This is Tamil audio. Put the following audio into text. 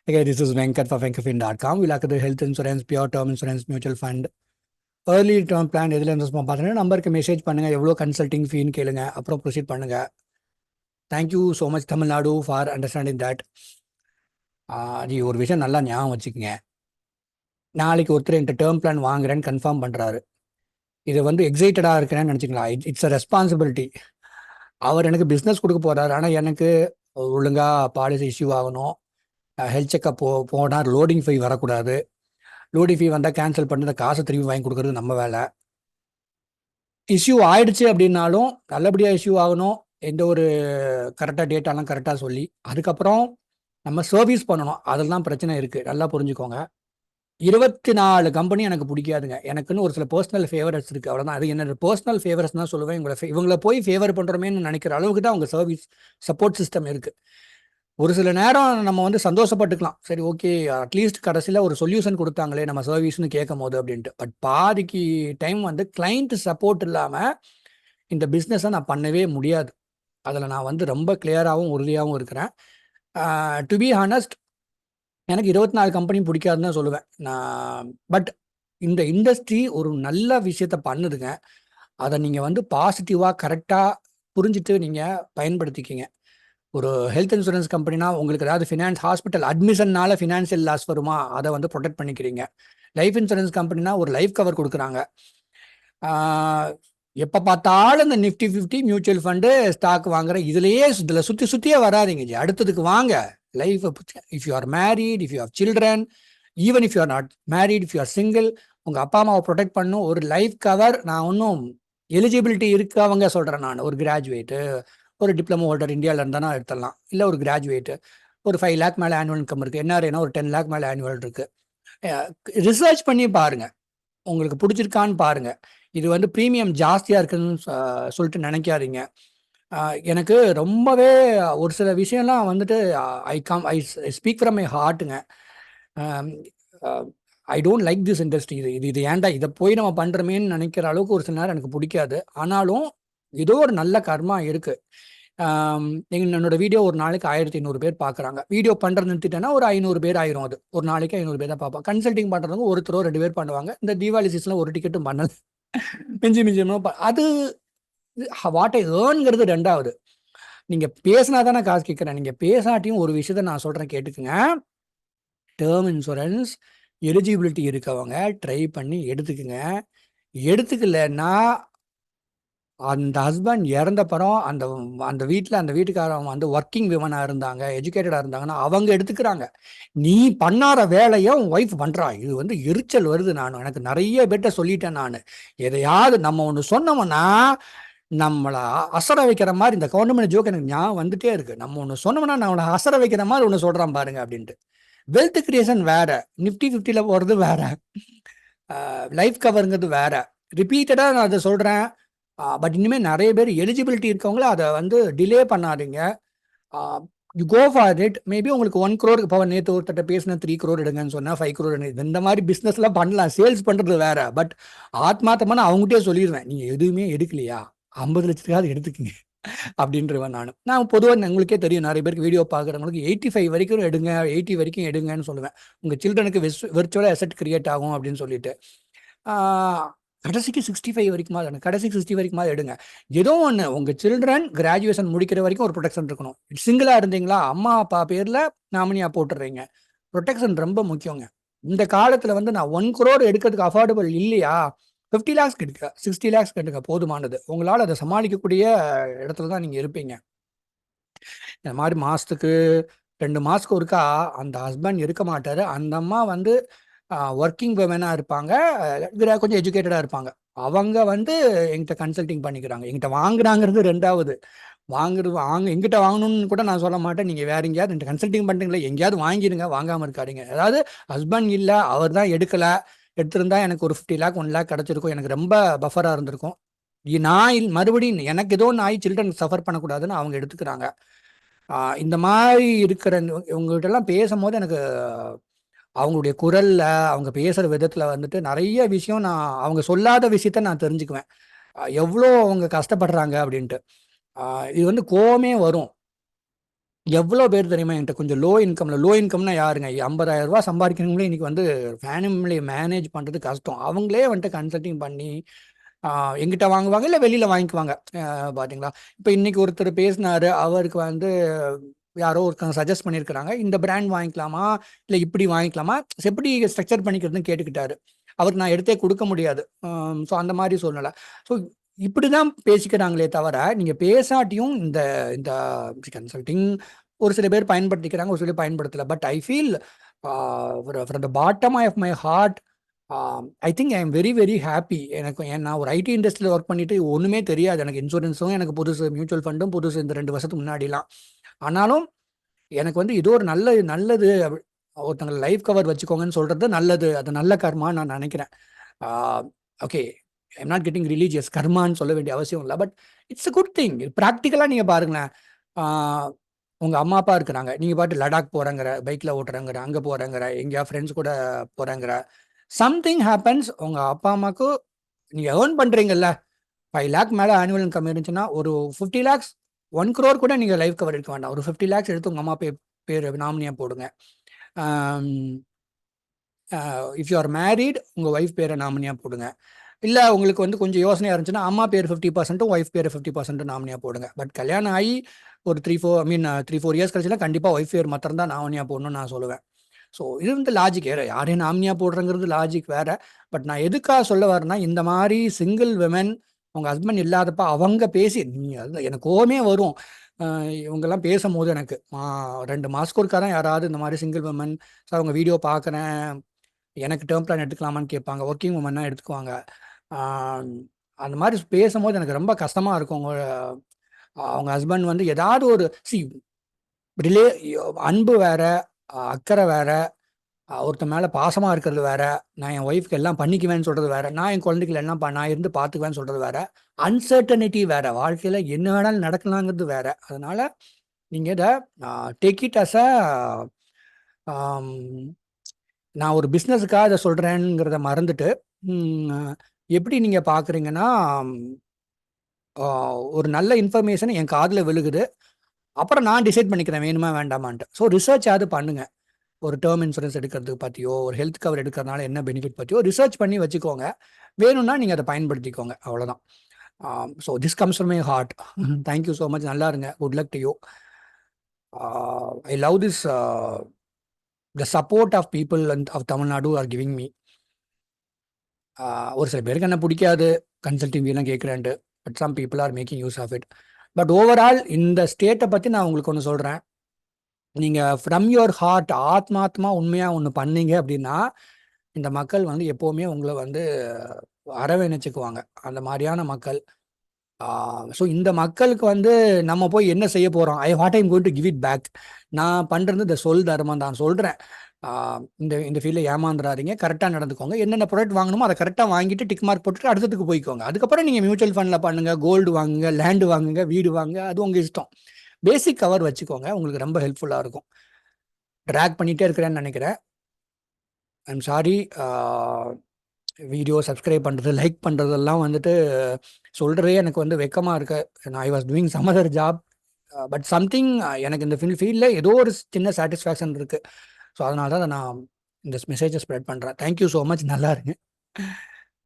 Okay, this is Venkat for Venkafin.com. We'll look at the health insurance, pure term insurance, mutual fund, early term plan எதில் இன்வெஸ்ட் பார்த்தீங்கன்னா நம்பருக்கு மெசேஜ் பண்ணுங்க, எவ்வளோ கன்சல்டிங் ஃபீன்னு கேளுங்க, அப்புறம் ப்ரொசீட் பண்ணுங்க. Thank you so much Tamil Nadu for understanding that. நீ ஒரு விஷயம் நல்லா ஞாபகம் வச்சுக்கோங்க. நாளைக்கு ஒருத்தர் என்கிட்ட டேர்ம் பிளான் வாங்குறேன்னு கன்ஃபார்ம் பண்ணுறாரு. இது வந்து எக்ஸைட்டடாக இருக்கிறேன்னு நினச்சிக்கலாம். It's a responsibility. அவர் எனக்கு பிஸ்னஸ் கொடுக்க போகிறாரு, ஆனால் எனக்கு ஒழுங்காக பாலிசி இஷ்யூ ஆகணும், ஹெல்த் செக்கப் போனால் லோடிங் ஃபீ வரக்கூடாது, லோடிங் ஃபீ வந்தால் கேன்சல் பண்ணி அந்த காசை திரும்பி வாங்கி கொடுக்குறது நம்ம வேலை. இஷ்யூ ஆயிடுச்சு அப்படின்னாலும் நல்லபடியாக இஷ்யூ ஆகணும், எந்த ஒரு கரெக்டாக டேட்டாலாம் கரெக்டாக சொல்லி அதுக்கப்புறம் நம்ம சர்வீஸ் பண்ணணும். அதெல்லாம் பிரச்சனை இருக்குது, நல்லா புரிஞ்சுக்கோங்க. 24 கம்பெனி எனக்கு பிடிக்காதுங்க. எனக்குன்னு ஒரு சில பர்சனல் ஃபேவரட்ஸ் இருக்குது, அவ்வளோதான். அது என்னோட பர்சனல் ஃபேவரட்ஸ் தான் சொல்லுவேன். இவங்களை போய் ஃபேவர் பண்ணுறோமேன்னு நினைக்கிற அளவுக்கு தான் அவங்க சர்வீஸ் சப்போர்ட் சிஸ்டம் இருக்குது. ஒரு சில நேரம் நம்ம வந்து சந்தோஷப்பட்டுக்கலாம், சரி ஓகே அட்லீஸ்ட் கடைசியில் ஒரு சொல்யூஷன் கொடுத்தாங்களே நம்ம சர்வீஸ்னு கேட்கும் போது அப்படின்ட்டு. பட் பாதிக்கு டைம் வந்து கிளைண்ட் சப்போர்ட் இல்லாமல் இந்த பிஸ்னஸை நான் பண்ணவே முடியாது. அதில் நான் வந்து ரொம்ப கிளியராகவும் உறுதியாகவும் இருக்கிறேன். டு பி ஹானஸ்ட், எனக்கு 24 கம்பெனி பிடிக்காதுன்னு தான் சொல்லுவேன் நான். பட் இந்த இண்டஸ்ட்ரி ஒரு நல்ல விஷயத்த பண்ணுதுங்க. அதை நீங்கள் வந்து பாசிட்டிவாக கரெக்டாக புரிஞ்சுட்டு நீங்கள் பயன்படுத்திக்கிங்க. ஒரு ஹெல்த் இன்சூரன்ஸ் கம்பெனினா உங்களுக்கு ஏதாவது ஃபினான்ஸ் ஹாஸ்பிட்டல் அட்மிஷன்னால ஃபினான்ஷியல் லாஸ் வருமா, அதை வந்து ப்ரொடெக்ட் பண்ணிக்கிறீங்க. லைஃப் இன்சூரன்ஸ் கம்பெனினா ஒரு லைஃப் கவர் கொடுக்குறாங்க. எப்போ பார்த்தாலும் இந்த நிஃப்டி 50 மியூச்சுவல் ஃபண்டு ஸ்டாக் வாங்குற இதில் சுற்றியே வராதிங்க ஜி, அடுத்ததுக்கு வாங்க. Life if you are married, if you have children, even if you are not married, if you are single, உங்கள் அப்பா அம்மாவை ப்ரொடெக்ட் பண்ணும் ஒரு லைஃப் கவர். நான் ஒன்றும் எலிஜிபிலிட்டி இருக்கவங்க சொல்கிறேன். நான் ஒரு கிராஜுவேட்டு, ஒரு டிப்ளமோ ஹோல்டர் இந்தியாவில் இருந்தானா எடுத்துடலாம், இல்லை ஒரு கிராஜுவேட்டு ஒரு 5 லேக் மேலே ஆனுவல் இன்கம் இருக்குது, என்ஆர்ஐனா ஒரு 10 லேக் மேலே ஆனுவல் இருக்குது. ரிசர்ச் பண்ணி பாருங்கள், உங்களுக்கு பிடிச்சிருக்கான்னு பாருங்கள். இது வந்து ப்ரீமியம் ஜாஸ்தியாக இருக்குன்னு சொல்லிட்டு நினைக்காதீங்க. எனக்கு ரொம்பவே ஒரு சில விஷயம்லாம் வந்துட்டு ஐ ஸ்பீக் ஃப்ரம் மை ஹார்ட்டுங்க. I don't like this industry. இது ஏன்டா இதை போய் நம்ம பண்ணுறமேன்னு நினைக்கிற அளவுக்கு ஒரு சில நேரம் எனக்கு பிடிக்காது. ஆனாலும் ஏதோ ஒரு நல்ல கர்மா இருக்குது. என்னோட வீடியோ ஒரு நாளைக்கு 1500 பேர் பார்க்குறாங்க. வீடியோ பண்ணுறது நிறுத்திட்டேன்னா ஒரு 500 பேர் ஆயிரும். அது ஒரு நாளைக்கு 500 பேர் தான் பார்ப்பாங்க. கன்சல்டிங் பண்ணுறவங்க ஒருத்தரோ 2 பேர் பண்ணுவாங்க. இந்த தீபாவளி சீசனில் ஒரு டிக்கெட்டும் பண்ணல, மிஞ்சி அது வாட் ஐ ஏர்ன்ங்கிறது ரெண்டாவது. நீங்கள் பேசினா தானே காசு கேட்குறேன். நீங்கள் பேசாட்டியும் ஒரு விஷயத்த நான் சொல்கிறேன், கேட்டுக்குங்க. டேர்ம் இன்சூரன்ஸ் எலிஜிபிலிட்டி இருக்கவங்க ட்ரை பண்ணி எடுத்துக்குங்க. எடுத்துக்கலன்னா அந்த ஹஸ்பண்ட் இறந்தப்பறம் அந்த அந்த வீட்டில் அந்த வீட்டுக்காரங்க வந்து ஒர்க்கிங் விமனாக இருந்தாங்க, எஜுகேட்டடாக இருந்தாங்கன்னா அவங்க எடுத்துக்கிறாங்க. நீ பண்ணாத வேலையை உன் ஒய்ஃப் பண்ணுறா. இது வந்து எரிச்சல் வருது. எனக்கு நிறைய பேர்ட்ட சொல்லிட்டேன். நான் எதையாவது நம்ம ஒன்று சொன்னோம்னா நம்மளை அசர வைக்கிற மாதிரி, இந்த கவர்மெண்ட் ஜோக் எனக்கு ஞாபகம் வந்துட்டே இருக்கு. நம்ம ஒன்று சொன்னோம்னா நம்மளை அசர வைக்கிற மாதிரி ஒன்று சொல்கிறான் பாருங்க அப்படின்ட்டு. வெல்த் கிரியேஷன் வேற, நிஃப்டி 50 போகிறது வேற, லைஃப் கவருங்கிறது வேற. ரிப்பீட்டடாக நான் அதை சொல்கிறேன். பட் இனிமேல் நிறைய பேர் எலிஜிபிலிட்டி இருக்கவங்கள அதை வந்து டிலே பண்ணாதீங்க. You go for it. Maybe உங்களுக்கு 1 crore இப்போ நேற்று ஒருத்தட்ட பேசின 3 crore எடுங்கன்னு சொன்னால் 5 crore இந்த மாதிரி பிஸ்னஸ்லாம் பண்ணலாம். சேல்ஸ் பண்ணுறது வேற. பட் ஆத்மாத்தமான அவங்ககிட்டே சொல்லிடுவேன், நீங்கள் எதுவுமே எடுக்கலையா 50 லட்சத்துக்காவது எடுத்துக்கிங்க அப்படின்றவன். நான் பொதுவாக உங்களுக்கே தெரியும், நிறைய பேருக்கு வீடியோ பார்க்குறவங்களுக்கு 85 வரைக்கும் எடுங்க, 80 வரைக்கும் எடுங்கன்னு சொல்லுவேன். உங்கள் சில்ட்ரனுக்கு விர்ச்சுவல் அசெட் கிரியேட் ஆகும் அப்படின்னு சொல்லிட்டு. கடைசிக்கு 65 வரைக்குமா, கடைசிக்கு 60 வரைக்குமா எடுங்க. ஏதோ ஒன்று உங்கள் சில்ட்ரன் கிராஜுவேஷன் முடிக்கிற வரைக்கும் ஒரு ப்ரொடெக்ஷன் இருக்கணும். சிங்கிளாக இருந்தீங்களா, அம்மா அப்பா பேரில் நாமினியாக போட்டுடுறீங்க, ப்ரொடெக்ஷன் ரொம்ப முக்கியங்க. இந்த காலத்தில் வந்து நான் 1 crore எடுக்கிறதுக்கு அஃபோர்டபுள் இல்லையா, 50 lakhs எடுக்க, 60 lakhs எடுக்க போதுமானது. உங்களால் அதை சமாளிக்கக்கூடிய இடத்துல தான் நீங்கள் இருப்பீங்க. இந்த மாதிரி மாதத்துக்கு 2 மாதத்துக்கு ஒருக்கா அந்த ஹஸ்பண்ட் இருக்க மாட்டார். அந்த அம்மா வந்து ஒர்க்கிங் விமனாக இருப்பாங்க, கொஞ்சம் எஜுகேட்டடாக இருப்பாங்க. அவங்க வந்து எங்கிட்ட கன்சல்டிங் பண்ணிக்கிறாங்க. எங்கிட்ட வாங்குறாங்கிறது ரெண்டாவது. எங்கிட்ட வாங்கணும்னு கூட நான் சொல்ல மாட்டேன். நீங்கள் வேற எங்கேயாவது என்கிட்ட கன்சல்டிங் பண்ணுறீங்களா, எங்கேயாவது வாங்கிடுங்க, வாங்காமல் இருக்காருங்க. அதாவது ஹஸ்பண்ட் இல்லை, அவர் தான் எடுக்கலை, எடுத்திருந்தா எனக்கு ஒரு 50 lakh 1 lakh கிடச்சிருக்கும், எனக்கு ரொம்ப பஃபராக இருந்திருக்கும். நான் மறுபடியும் எனக்கு ஏதோ நாய் சில்ட்ரன் சஃபர் பண்ணக்கூடாதுன்னு அவங்க எடுத்துக்கிறாங்க. இந்த மாதிரி இருக்கிற உங்கள்கிட்டலாம் பேசும்போது எனக்கு அவங்களுடைய குரலில், அவங்க பேசுகிற விதத்தில் வந்துட்டு நிறைய விஷயம் நான் அவங்க சொல்லாத விஷயத்த நான் தெரிஞ்சுக்குவேன். எவ்வளோ அவங்க கஷ்டப்படுறாங்க அப்படின்ட்டு. இது வந்து கோவமே வரும். எவ்வளோ பேர் தெரியுமா என்கிட்ட கொஞ்சம் லோ இன்கம்னா யாருங்க 50,000 ரூபா சம்பாதிக்கிறவங்களே இன்னைக்கு வந்து ஃபேமிலி மேனேஜ் பண்ணுறது கஷ்டம். அவங்களே வந்துட்டு கன்சல்டிங் பண்ணி எங்கிட்ட வாங்குவாங்க, இல்லை வெளியில் வாங்கிக்குவாங்க. பார்த்தீங்களா? இப்போ இன்னைக்கு ஒருத்தர் பேசினாரு, அவருக்கு வந்து யாரோ ஒருத்தவங்க சஜஸ்ட் பண்ணியிருக்கிறாங்க, இந்த பிராண்ட் வாங்கிக்கலாமா இல்லை இப்படி வாங்கிக்கலாமா, எப்படி ஸ்ட்ரக்சர் பண்ணிக்கிறதுன்னு கேட்டுக்கிட்டாரு. அவருக்கு நான் எடுத்தே கொடுக்க முடியாது. ஸோ அந்த மாதிரி சூழ்நிலை. ஸோ இப்படி தான் பேசிக்கிறாங்களே தவிர, நீங்கள் பேசாட்டியும் இந்த இந்த கன்சல்டிங் ஒரு சில பேர் பயன்படுத்திக்கிறாங்க, ஒரு சில பேர் பயன்படுத்தலை. But I feel from the bottom of my heart I think I am very very happy. எனக்கு நான் ஒரு ஐடி இண்டஸ்ட்ரியில் ஒர்க் பண்ணிட்டு ஒன்றுமே தெரியாது. எனக்கு இன்சூரன்ஸும் எனக்கு புதுசு, மியூச்சுவல் ஃபண்டும் புதுசு இந்த 2 வருஷத்துக்கு முன்னாடிலாம். ஆனாலும் எனக்கு வந்து இது ஒரு நல்லது ஒருத்தங்க லைஃப் கவர் வச்சுக்கோங்கன்னு சொல்றது நல்லது. அது நல்ல கர்மான்னு நான் நினைக்கிறேன். Okay, I'm not getting religious, கர்மான்னு சொல்ல வேண்டிய அவசியம் இல்லை. But it's a good thing. ப்ராக்டிக்கலாக நீங்கள் பாருங்களேன். உங்கள் அம்மா அப்பா இருக்கிறாங்க, நீங்கள் பாட்டு லடாக் போகிறேங்கிற, பைக்கில் ஓட்டுறேங்கிற, அங்கே போகிறேங்கிற, எங்கேயா ஃப்ரெண்ட்ஸ் கூட போகிறேங்கிற, சம்திங் ஹேப்பன்ஸ். உங்கள் அப்பா அம்மாவுக்கு நீங்கள் ஏர்ன் பண்ணுறீங்கல்ல, 5 லேக் மேலே ஆனுவல் இன்கம் இருந்துச்சுன்னா, ஒரு 50 லேக்ஸ் 1 crore கூட நீங்கள் லைஃப் கவர் எடுக்க வேண்டாம். ஒரு 50 லேக்ஸ் எடுத்து உங்கள் அம்மா பேர் நாமினியாக போடுங்க. இஃப் யூ ஆர் மேரீட், உங்கள் ஒய்ஃப் பேரை நாமினியாக போடுங்க. இல்லை உங்களுக்கு வந்து கொஞ்சம் யோசனையாக இருந்துச்சுன்னா, அம்மா பேர் 50%, ஒய்ஃப் பேர் 50% நாமினியாக போடுங்க. பட் கல்யாணம் ஆகி ஒரு 3-4 இயர்ஸ் கழிச்சுன்னா கண்டிப்பாக ஒய்ஃப் பேர் மாத்திரம் தான் நாமினியாக போடணும்னு நான் சொல்லுவேன். ஸோ இது வந்து லாஜிக் வேறு, யாரையும் நாமினியாக போடுறங்கிறது லாஜிக் வேறு. பட் நான் எதுக்காக சொல்ல வரேன்னா, இந்த மாதிரி சிங்கிள் விமன் உங்கள் ஹஸ்பண்ட் இல்லாதப்ப அவங்க பேசி, அது எனக்கு கோவமே வரும். இவங்கெல்லாம் பேசும்போது எனக்கு 2 மாதத்துக்கு ஒருக்கா தான் யாராவது இந்த மாதிரி சிங்கிள் விமன், சார் அவங்க வீடியோ பார்க்குறேன், எனக்கு டேர்ம் பிளான் எடுத்துக்கலாமான்னு கேட்பாங்க. ஒர்க்கிங் உமன்னா எடுத்துக்குவாங்க. அந்த மாதிரி பேசும்போது எனக்கு ரொம்ப கஷ்டமாக இருக்கும். அவங்க ஹஸ்பண்ட் வந்து ஏதாவது ஒரு ரிலே அன்பு வேற, அக்கறை வேற, ஒருத்தன் மேலே பாசமாக இருக்கிறது வேற, நான் என் ஒய்ஃப்க்கு எல்லாம் பண்ணிக்குவேன்னு சொல்கிறது வேற, நான் என் குழந்தைகள் எல்லாம் நான் இருந்து பார்த்துக்குவேன்னு சொல்கிறது வேற, அன்சர்டனிட்டி வேற, வாழ்க்கையில் என்ன வேணாலும் நடக்கலாங்கிறது வேற. அதனால நீங்கள் இதை டேக் இட் அஸ் அ நான் ஒரு பிஸ்னஸுக்காக இதை சொல்கிறேங்கிறத மறந்துட்டு, எப்படி நீங்கள் பார்க்குறீங்கன்னா, ஒரு நல்ல இன்ஃபர்மேஷன் என் காதில் விழுகுது, அப்புறம் நான் டிசைட் பண்ணிக்கிறேன் வேணுமா வேண்டாமான்ட்டு. ஸோ ரிசர்ச் ஆகுது பண்ணுங்க. ஒரு டேர்ம் இன்சூரன்ஸ் எடுக்கிறதுக்கு பற்றியோ, ஒரு ஹெல்த் கவர் எடுக்கிறதுனால என்ன பெனிஃபிட் பற்றியோ ரிசர்ச் பண்ணி வச்சுக்கோங்க. வேணும்னா நீங்கள் அதை பயன்படுத்திக்கோங்க, அவ்வளோதான். So this comes from my heart. Thank you so much. நல்லா இருங்க. Good luck to you. I love this the support of people of Tamil Nadu are giving me. ஒரு சில பேருக்கு என்ன பிடிக்காது, கன்சல்டிங் எல்லாம் கேட்குறேன்ட்டு. But some people are making use of it. But overall இந்த ஸ்டேட்டை பற்றி நான் உங்களுக்கு ஒன்று சொல்கிறேன். நீங்கள் ஃப்ரம் யுவர் ஹார்ட் ஆத்மாத்மா உண்மையாக ஒன்று பண்ணீங்க அப்படின்னா, இந்த மக்கள் வந்து எப்போவுமே உங்களை வந்து அரவணைச்சுக்குவாங்க. அந்த மாதிரியான மக்கள். ஸோ இந்த மக்களுக்கு வந்து நம்ம போய் என்ன செய்ய போகிறோம்? What I'm going to give it back. நான் பண்ணுறது இந்த சொல் தர்மம் தான் சொல்கிறேன். இந்த ஃபீல்டில் ஏமாந்துடாதீங்க, கரெக்டாக நடந்துக்கோங்க. என்னென்ன ப்ராடக்ட் வாங்கணுமோ அதை கரெக்டாக வாங்கிட்டு டிக் மார்க் போட்டுட்டு அடுத்ததுக்கு போய்க்கோங்க. அதுக்கப்புறம் நீங்கள் மியூச்சுவல் ஃபண்டில் பண்ணுங்கள், கோல்டு வாங்குங்க, லேண்டு வாங்குங்க, வீடு வாங்குங்க, அது உங்கள் இஷ்டம். பேசிக் கவர் வச்சுக்கோங்க, உங்களுக்கு ரொம்ப ஹெல்ப்ஃபுல்லாக இருக்கும். ட்ராக் பண்ணிகிட்டே இருக்கிறேன்னு நினைக்கிறேன். I'm sorry. வீடியோ சப்ஸ்கிரைப் பண்ணுறது, லைக் பண்ணுறதெல்லாம் வந்துட்டு சொல்கிறதே எனக்கு வந்து வெக்கமாக இருக்கு. I was doing some other job. But something எனக்கு இந்த ஃபீல்டில் ஏதோ ஒரு சின்ன சாட்டிஸ்ஃபேக்ஷன் இருக்குது. ஸோ அதனால தான் நான் இந்த மெசேஜை ஸ்ப்ரெட் பண்ணுறேன். Thank you so much. நல்லா இருங்க.